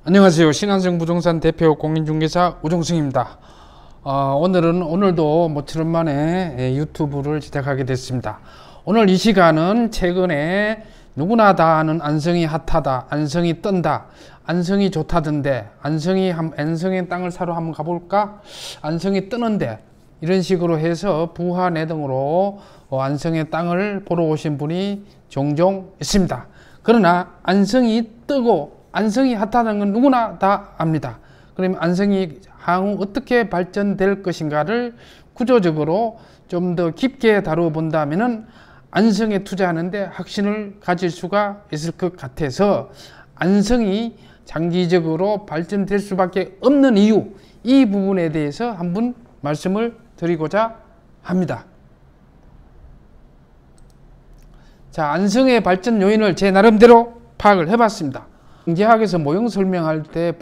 안녕하세요. 신한성 부동산 대표 공인중개사 우종승입니다. 오늘도 모처럼 만에 유튜브를 시작하게 됐습니다. 오늘 이 시간은 최근에 누구나 다 아는 안성이 핫하다, 안성이 뜬다, 안성이 좋다던데, 안성의 땅을 사러 한번 가볼까? 안성이 뜨는데, 이런 식으로 해서 부하 내등으로 안성의 땅을 보러 오신 분이 종종 있습니다. 그러나 안성이 뜨고 안성이 핫하다는 건 누구나 다 압니다. 그러면 안성이 향후 어떻게 발전될 것인가를 구조적으로 좀 더 깊게 다뤄본다면은 안성에 투자하는데 확신을 가질 수가 있을 것 같아서 안성이 장기적으로 발전될 수밖에 없는 이유, 이 부분에 대해서 한번 말씀을 드리고자 합니다. 자, 안성의 발전 요인을 제 나름대로 파악을 해봤습니다. 경제학에서 모형 설명할 때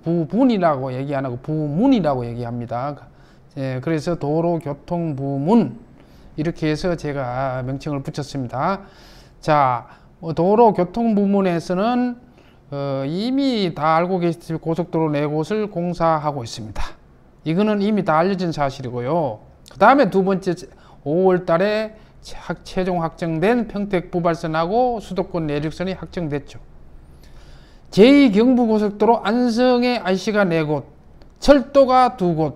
부분이라고 얘기 안 하고 부문이라고 얘기합니다. 그래서 도로, 교통, 부문 이렇게 해서 제가 명칭을 붙였습니다. 자, 도로, 교통 부문에서는 이미 다 알고 계시듯이 고속도로 4곳을 공사하고 있습니다. 이거는 이미 다 알려진 사실이고요. 그 다음에 두 번째 5월 달에 최종 확정된 평택 부발선하고 수도권 내륙선이 확정됐죠. 제2경부고속도로 안성에 IC가 4곳, 철도가 2곳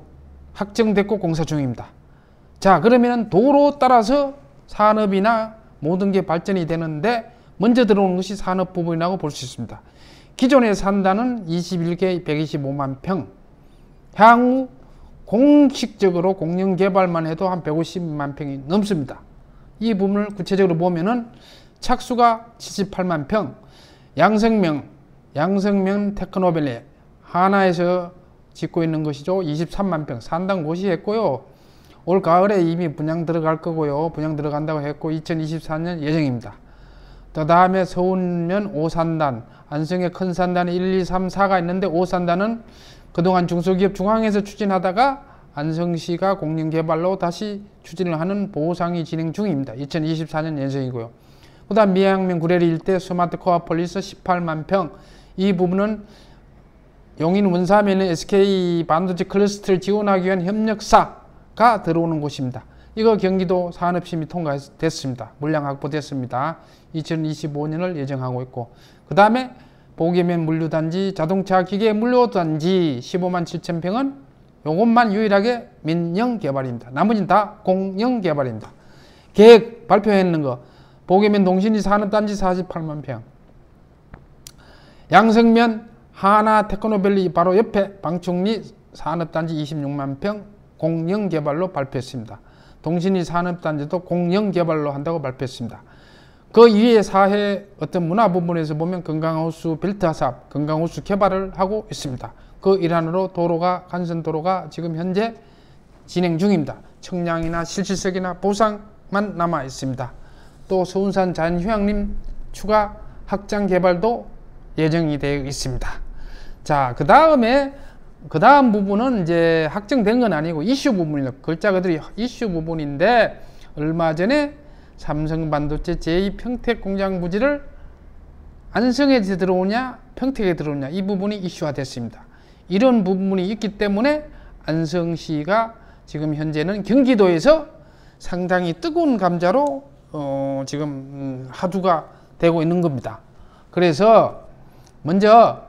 확정됐고 공사 중입니다. 자, 그러면 도로 따라서 산업이나 모든 게 발전이 되는데 먼저 들어오는 것이 산업 부분이라고 볼 수 있습니다. 기존의 산단은 21개 125만 평, 향후 공식적으로 공영 개발만 해도 한 150만 평이 넘습니다. 이 부분을 구체적으로 보면은 착수가 78만 평, 양성면 테크노밸리 하나에서 짓고 있는 것이죠. 23만 평 산당 고시했고요. 올 가을에 이미 분양 들어갈 거고요. 분양 들어간다고 했고 2024년 예정입니다. 그 다음에 서운면 5산단, 안성의 큰 산단이 1, 2, 3, 4가 있는데 5산단은 그동안 중소기업 중앙에서 추진하다가 안성시가 공영개발로 다시 추진을 하는 보상이 진행 중입니다. 2024년 예정이고요. 그 다음 미양면 구례리 일대 스마트 코아폴리스 18만 평, 이 부분은 용인 원삼에는 SK 반도체 클러스터를 지원하기 위한 협력사가 들어오는 곳입니다. 이거 경기도 산업심의 통과됐습니다. 물량 확보됐습니다. 2025년을 예정하고 있고, 그 다음에 보계면 물류단지, 자동차 기계 물류단지 15만 7천 평은 요것만 유일하게 민영개발입니다. 나머지는 다 공영개발입니다. 계획 발표했는 거 보계면 동신리 산업단지 48만 평, 양성면 하나 테크노밸리 바로 옆에 방충리 산업단지 26만 평 공영개발로 발표했습니다. 동신리 산업단지도 공영개발로 한다고 발표했습니다. 그 이외의 사회 어떤 문화 부분에서 보면 건강하우스 빌트사업, 건강하우스 개발을 하고 있습니다. 그 일환으로 간선도로가 지금 현재 진행 중입니다. 청량이나 실질적이나 보상만 남아 있습니다. 또 서운산 자연휴양림 추가 확장 개발도 예정이 되어 있습니다. 자, 그 다음 부분은 이제 확정된 건 아니고 이슈 부분입니다. 글자 그대로 이슈 부분인데, 얼마 전에 삼성반도체 제2평택 공장 부지를 안성에 들어오냐 평택에 들어오냐, 이 부분이 이슈화 됐습니다. 이런 부분이 있기 때문에 안성시가 지금 현재는 경기도에서 상당히 뜨거운 감자로 지금 화두가 되고 있는 겁니다. 그래서 먼저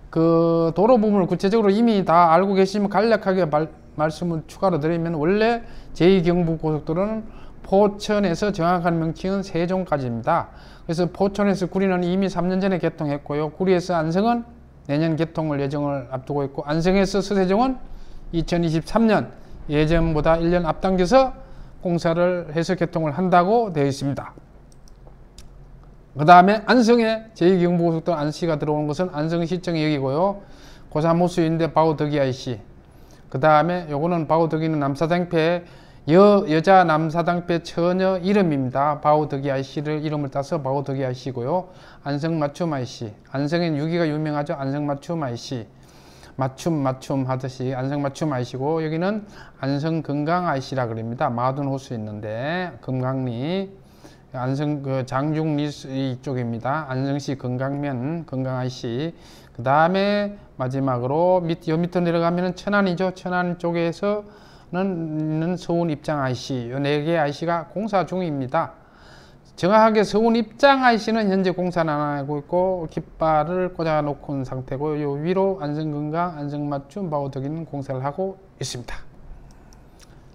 그 도로 부분을 구체적으로 이미 다 알고 계시면 간략하게 말씀을 추가로 드리면, 원래 제2경부고속도로는 포천에서 정확한 명칭은 세종까지입니다. 그래서 포천에서 구리는 이미 3년 전에 개통했고요. 구리에서 안성은 내년 개통을 예정을 앞두고 있고, 안성에서 서세종은 2023년 예정보다 1년 앞당겨서 공사를 해서 개통을 한다고 되어 있습니다. 그 다음에 안성에 제2경부고속도로 안시가 들어오는 것은 안성시청 역이고요. 고사무수인데 바우덕이 IC. 그 다음에 요거는 바우덕이는 남사당패 여자 남사당패 처녀 이름입니다. 바우덕이 IC를 이름을 따서 바우덕이 IC고요. 안성맞춤 IC. 안성엔 유기가 유명하죠. 안성맞춤 IC. 맞춤 하듯이 안성맞춤 IC고, 여기는 안성건강 IC라 그럽니다. 마둔호수 있는데 금강리 안성 그 장중리 이쪽입니다. 안성시 건강면 건강 IC. 그 다음에 마지막으로 요 밑으로 내려가면은 천안이죠. 천안 쪽에서는 있는 서운 입장 IC. 요 4개 IC가 공사 중입니다. 정확하게 서운 입장 IC는 현재 공사는 안 하고 있고 깃발을 꽂아 놓고 있는 상태고, 요 위로 안성건강, 안성맞춤, 바우덕이는 공사를 하고 있습니다.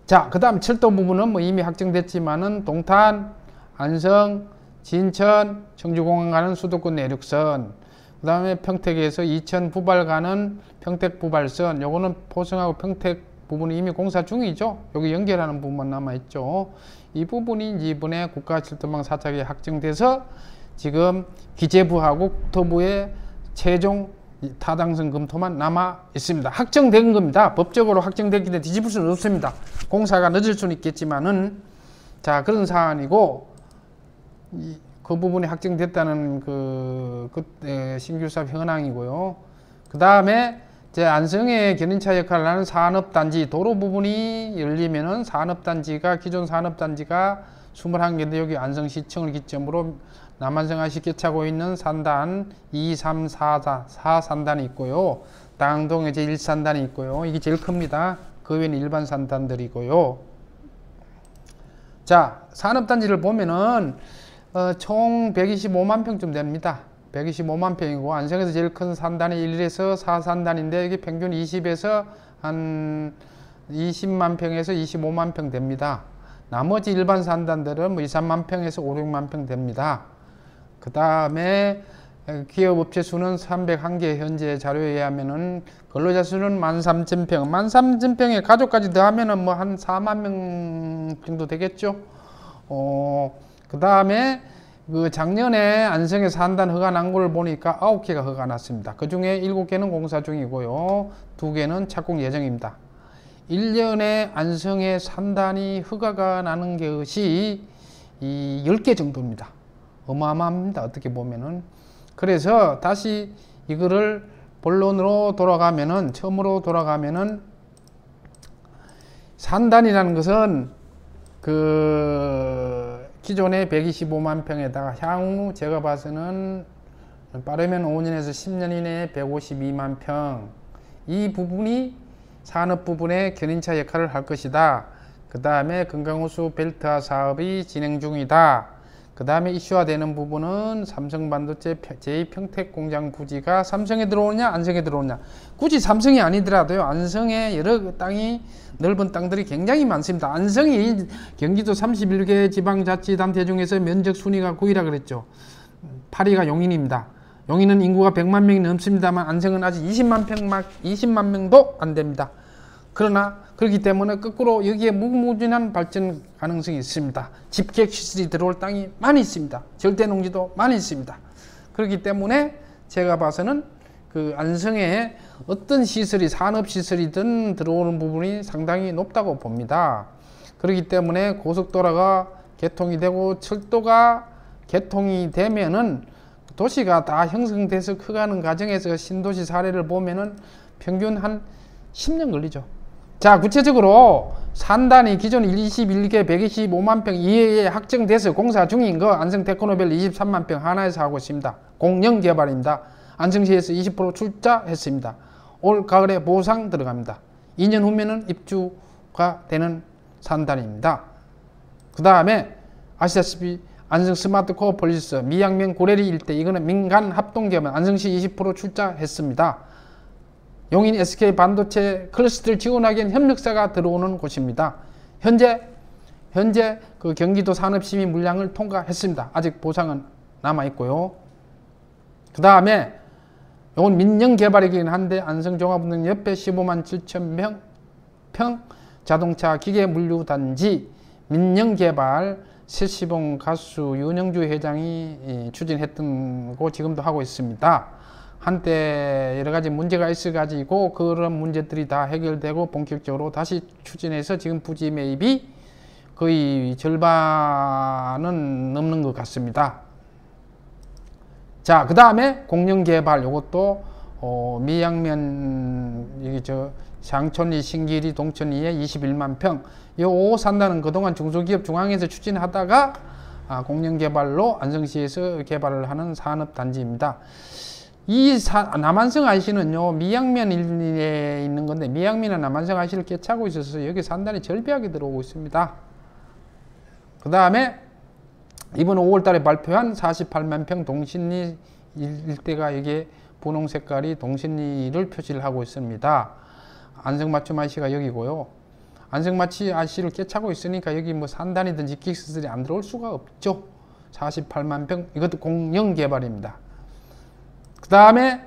자, 그 다음 철도 부분은 뭐 이미 확정됐지만은 동탄, 안성, 진천, 청주공항 가는 수도권 내륙선, 그 다음에 평택에서 이천 부발 가는 평택 부발선, 요거는 포성하고 평택 부분이 이미 공사 중이죠. 여기 연결하는 부분만 남아있죠. 이 부분이 이번에 국가철도망 4차기 확정돼서 지금 기재부하고 국토부의 최종 타당성 검토만 남아 있습니다. 확정된 겁니다. 법적으로 확정됐기 때문에 뒤집을 수는 없습니다. 공사가 늦을 수는 있겠지만은, 자, 그런 사안이고, 그 부분이 확정됐다는 그때 신규 사업 현황이고요. 그 다음에 제 안성의 견인차 역할을 하는 산업단지 도로 부분이 열리면은 산업단지가 기존 산업단지가 21개인데 여기 안성시청을 기점으로 남한성하시 개차고 있는 산단 2, 3, 4산단이 있고요. 당동에 제 1산단이 있고요. 이게 제일 큽니다. 그 외에는 일반 산단들이고요. 자, 산업단지를 보면은 총 125만 평쯤 됩니다. 125만 평이고 안성에서 제일 큰 산단이 1에서 4산단인데 이게 평균 20에서 한 20만 평에서 25만 평 됩니다. 나머지 일반 산단들은 뭐 2, 3만 평에서 5, 6만 평 됩니다. 그 다음에 기업 업체 수는 301개, 현재 자료에 의하면은 근로자 수는 13,000평, 13,000평에 가족까지 더하면은 뭐 한 4만 명 정도 되겠죠. 그 다음에 그 작년에 안성에 산단 허가 난 걸 보니까 9개가 허가 났습니다. 그 중에 7개는 공사 중이고요. 2개는 착공 예정입니다. 1년에 안성에 산단이 허가가 나는 것이 이 10개 정도입니다. 어마어마합니다. 어떻게 보면은. 그래서 다시 이거를 본론으로 돌아가면은, 처음으로 돌아가면은, 산단이라는 것은 기존의 125만 평에다가 향후 제가 봐서는 빠르면 5년에서 10년 이내에 152만 평, 이 부분이 산업 부분의 견인차 역할을 할 것이다. 그 다음에 건강호수 벨트화 사업이 진행 중이다. 그 다음에 이슈화되는 부분은 삼성반도체 제2평택 공장 부지가 삼성에 들어오냐 안성에 들어오냐. 굳이 삼성이 아니더라도요, 안성에 여러 땅이, 넓은 땅들이 굉장히 많습니다. 안성이 경기도 31개 지방자치단체 중에서 면적 순위가 9위라 그랬죠. 8위가 용인입니다. 용인은 인구가 100만 명이 넘습니다만 안성은 아직 20만 명도 안 됩니다. 그러나 그렇기 때문에 거꾸로 여기에 무궁무진한 발전 가능성이 있습니다. 집객시설이 들어올 땅이 많이 있습니다. 절대농지도 많이 있습니다. 그렇기 때문에 제가 봐서는 그 안성에 어떤 시설이, 산업시설이든 들어오는 부분이 상당히 높다고 봅니다. 그렇기 때문에 고속도로가 개통이 되고 철도가 개통이 되면은 도시가 다 형성돼서 커가는 과정에서 신도시 사례를 보면은 평균 한 10년 걸리죠. 자, 구체적으로 산단이 기존 21개 125만 평 이외에 확정돼서 공사 중인 거 안성 테크노밸리 23만 평 하나에서 하고 있습니다. 공영 개발입니다. 안성시에서 20% 출자했습니다. 올 가을에 보상 들어갑니다. 2년 후면은 입주가 되는 산단입니다. 그 다음에 아시다시피 안성 스마트 코어폴리스 미양면 고래리 일대, 이거는 민간 합동개발 안성시 20% 출자했습니다. 용인 SK 반도체 클러스터를 지원하기 위한 협력사가 들어오는 곳입니다. 현재 그 경기도 산업심의 물량을 통과했습니다. 아직 보상은 남아있고요. 그 다음에 이건 민영개발이긴 한데 안성종합운동 옆에 15만 7천 평 자동차 기계물류단지 민영개발 세시봉 가수 윤영주 회장이 추진했던 거 지금도 하고 있습니다. 한때 여러 가지 문제가 있어가지고 그런 문제들이 다 해결되고 본격적으로 다시 추진해서 지금 부지 매입이 거의 절반은 넘는 것 같습니다. 자, 그 다음에 공영개발, 요것도 미양면 여기 장촌리, 신길이, 동천리에 21만 평. 요 산다는 그동안 중소기업 중앙에서 추진하다가 공영개발로 안성시에서 개발을 하는 산업단지입니다. 이 남한성 IC는요, 미양면 일리에 있는 건데, 미양면은 남한성 IC를 꿰차고 있어서 여기 산단이 절비하게 들어오고 있습니다. 그 다음에 이번 5월 달에 발표한 48만 평 동신리 일대가 여기에 분홍 색깔이 동신리를 표시를 하고 있습니다. 안성맞춤 IC가 여기고요. 안성맞춤 IC를 꿰차고 있으니까 여기 뭐 산단이든지 기숙사들이 안 들어올 수가 없죠. 48만 평, 이것도 공영개발입니다. 그 다음에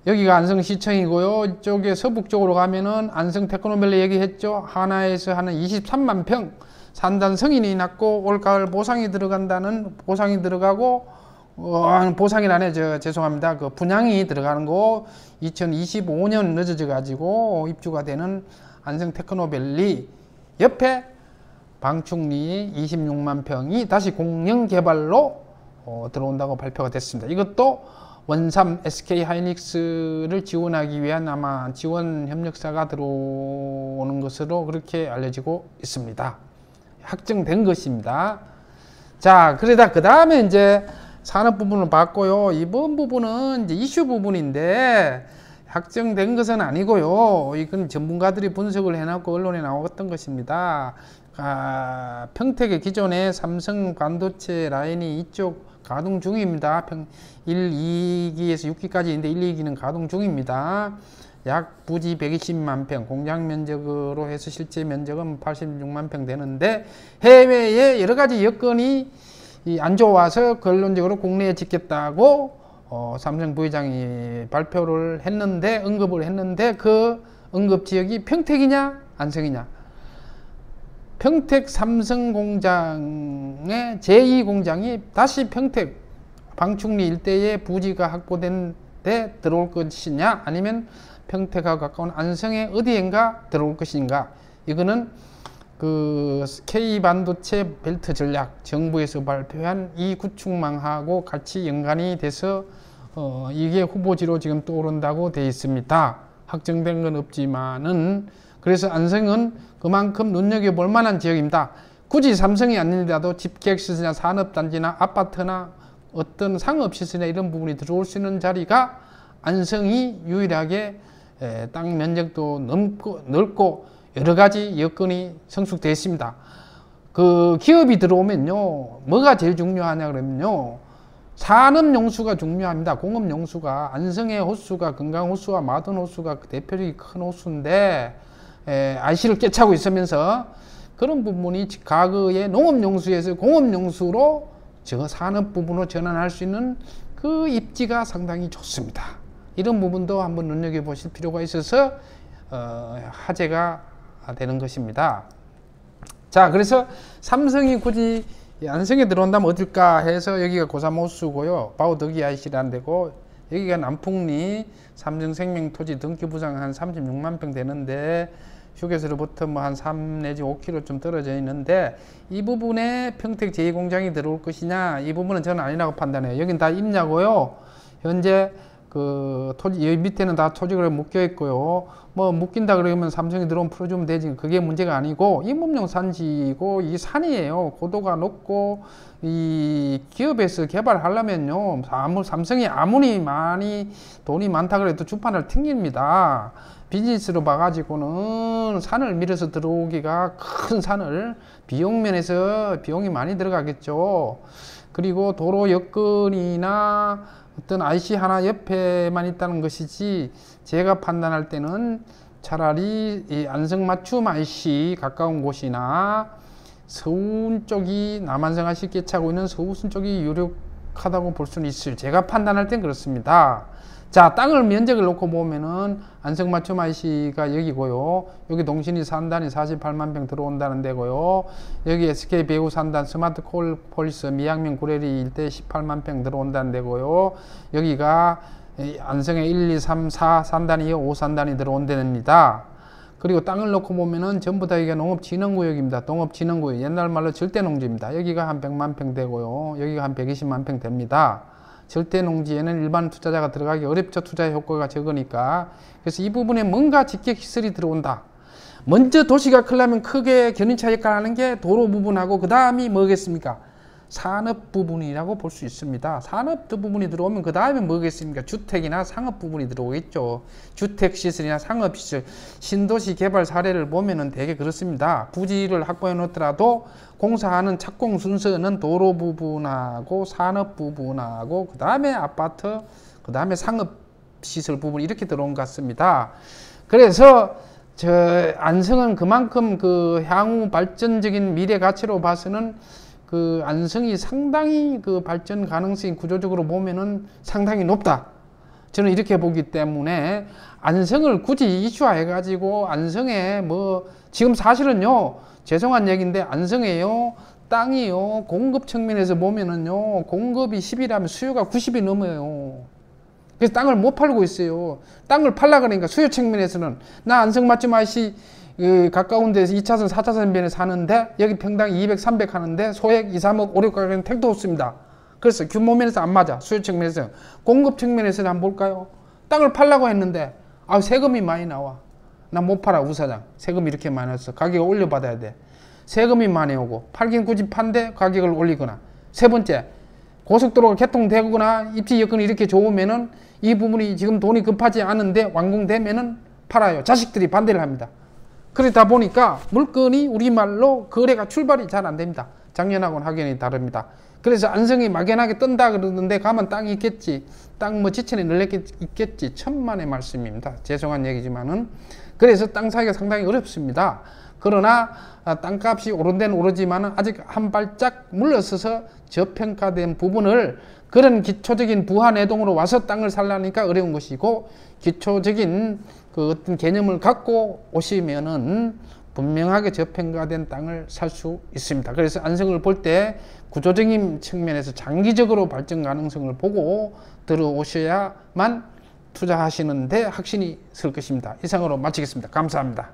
여기가 안성시청이고요. 이쪽에 서북쪽으로 가면은 안성테크노밸리 얘기했죠. 하나에서 하는 23만 평 산단 승인이 났고 올가을 보상이 들어간다는 보상이 들어가고 보상이라네. 죄송합니다. 그 분양이 들어가는 거 2025년 늦어져 가지고 입주가 되는 안성테크노밸리 옆에 방충리 26만 평이 다시 공영개발로 들어온다고 발표가 됐습니다. 이것도 원삼 SK하이닉스를 지원하기 위한 아마 지원 협력사가 들어오는 것으로 그렇게 알려지고 있습니다. 확정된 것입니다. 자, 그러다 그 다음에 이제 산업 부분을 봤고요. 이번 부분은 이제 이슈 부분인데 확정된 것은 아니고요. 이건 전문가들이 분석을 해놨고 언론에 나왔던 것입니다. 평택의 기존의 삼성 반도체 라인이 이쪽 가동 중입니다. 1, 2기에서 6기까지 있는데 1, 2기는 가동 중입니다. 약 부지 120만 평, 공장 면적으로 해서 실제 면적은 86만 평 되는데 해외에 여러 가지 여건이 안 좋아서 결론적으로 국내에 짓겠다고 삼성 부회장이 발표를 했는데 언급을 했는데 그 언급 지역이 평택이냐 안성이냐. 평택 삼성 공장의 제2공장이 다시 평택 방충리 일대에 부지가 확보된 데 들어올 것이냐 아니면 평택하고 가까운 안성의 어디엔가 들어올 것인가. 이거는 그 K반도체 벨트 전략 정부에서 발표한 이 구축망하고 같이 연관이 돼서 이게 후보지로 지금 떠오른다고 되어 있습니다. 확정된 건 없지만은 그래서 안성은 그만큼 눈여겨볼 만한 지역입니다. 굳이 삼성이 아니더라도 집계시설이나 산업단지나 아파트나 어떤 상업시설이나 이런 부분이 들어올 수 있는 자리가 안성이 유일하게 땅 면적도 넓고 여러 가지 여건이 성숙되어 있습니다. 그 기업이 들어오면요, 뭐가 제일 중요하냐 그러면요, 산업용수가 중요합니다. 공업용수가 안성의 호수가 건강호수와 마돈호수가 대표적인 큰 호수인데 IC를 꿰차고 있으면서 그런 부분이 과거의 농업용수에서 공업용수로 저 산업 부분으로 전환할 수 있는 그 입지가 상당히 좋습니다. 이런 부분도 한번 눈여겨보실 필요가 있어서 화제가 되는 것입니다. 자, 그래서 삼성이 굳이 안성에 들어온다면 어딜까 해서 여기가 고사모수고요. 바우더기 IC라는 데고 여기가 남풍리 삼성생명 토지 등기 부상 한 36만 평 되는데 휴게소로부터 뭐 한 3 내지 5km 좀 떨어져 있는데 이 부분에 평택 제2공장이 들어올 것이냐 이 부분은 저는 아니라고 판단해요. 여긴 다 임야고요. 현재 그 토지 여기 밑에는 다 토지가 묶여 있고요. 뭐 묶인다 그러면 삼성이 들어오면 풀어주면 되지. 그게 문제가 아니고 임업용 산지이고 이 산이에요. 고도가 높고 이 기업에서 개발하려면요. 삼성이 아무리 많이 돈이 많다 그래도 주판을 튕깁니다. 비즈니스로 봐가지고는 산을 밀어서 들어오기가 큰 산을 비용 면에서 비용이 많이 들어가겠죠. 그리고 도로 여건이나 어떤 IC 하나 옆에만 있다는 것이지 제가 판단할 때는 차라리 이 안성맞춤 IC 가까운 곳이나 서운 쪽이 남한성 IC 꿰차고 있는 서우순 쪽이 유력하다고 볼 수는 있어요. 제가 판단할 땐 그렇습니다. 자, 땅을 면적을 놓고 보면은 안성맞춤 IC가 여기고요. 여기 동신이 산단이 48만 평 들어온다는 데고요. 여기 SK 배우 산단 스마트 폴리스 미양면 구례리 일대 18만 평 들어온다는 데고요. 여기가 안성의 1, 2, 3, 4 산단이 5 산단이 들어온 데입니다. 그리고 땅을 놓고 보면은 전부 다 이게 농업진흥구역입니다. 농업진흥구역. 옛날 말로 절대농지입니다. 여기가 한 100만 평 되고요. 여기가 한 120만 평 됩니다. 절대농지에는 일반 투자자가 들어가기 어렵죠. 투자 효과가 적으니까. 그래서 이 부분에 뭔가 직계시설이 들어온다. 먼저 도시가 크려면 크게 견인차 역할을 하는 게 도로 부분하고 그 다음이 뭐겠습니까? 산업 부분이라고 볼 수 있습니다. 산업 부분이 들어오면 그 다음에 뭐겠습니까? 주택이나 상업 부분이 들어오겠죠. 주택시설이나 상업시설, 신도시 개발 사례를 보면은 되게 그렇습니다. 부지를 확보해 놓더라도 공사하는 착공 순서는 도로 부분하고 산업 부분하고 그 다음에 아파트, 그 다음에 상업시설 부분 이렇게 들어온 것 같습니다. 그래서 안성은 그만큼 그 향후 발전적인 미래 가치로 봐서는 그 안성이 상당히 그 발전 가능성이 구조적으로 보면은 상당히 높다. 저는 이렇게 보기 때문에 안성을 굳이 이슈화해 가지고 안성에 뭐 지금 사실은요, 죄송한 얘기인데 안성에요 땅이요 공급 측면에서 보면은요 공급이 10이라면 수요가 90이 넘어요. 그래서 땅을 못 팔고 있어요. 땅을 팔라 그러니까 수요 측면에서는 나 안성 맞춤 IC 가까운 데서 2차선 4차선 변에 사는데 여기 평당 200 300 하는데 소액 2, 3억 5, 6 가격은 택도 없습니다. 그래서 규모 면에서 안 맞아. 수요 측면에서. 공급 측면에서는 한번 볼까요? 땅을 팔라고 했는데 세금이 많이 나와. 나 못 팔아. 우사장 세금이 이렇게 많이 나서 가격을 올려받아야 돼. 세금이 많이 오고 팔긴 굳이 판데 가격을 올리거나. 세 번째, 고속도로가 개통되거나 입지 여건이 이렇게 좋으면은 이 부분이 지금 돈이 급하지 않은데 완공되면은 팔아요. 자식들이 반대를 합니다. 그러다 보니까 물건이 우리말로 거래가 출발이 잘 안 됩니다. 작년하고는 확연히 다릅니다. 그래서 안성이 막연하게 뜬다 그러는데 가면 땅이 있겠지. 땅 뭐 지천에 널렸 있겠지. 천만의 말씀입니다. 죄송한 얘기지만은. 그래서 땅 사기가 상당히 어렵습니다. 그러나 땅값이 오른 데는 오르지만 아직 한 발짝 물러서서 저평가된 부분을 그런 기초적인 부하내동으로 와서 땅을 살라니까 어려운 것이고, 기초적인 그 어떤 개념을 갖고 오시면은 분명하게 저평가된 땅을 살 수 있습니다. 그래서 안성을 볼 때 구조적인 측면에서 장기적으로 발전 가능성을 보고 들어오셔야만 투자하시는데 확신이 설 것입니다. 이상으로 마치겠습니다. 감사합니다.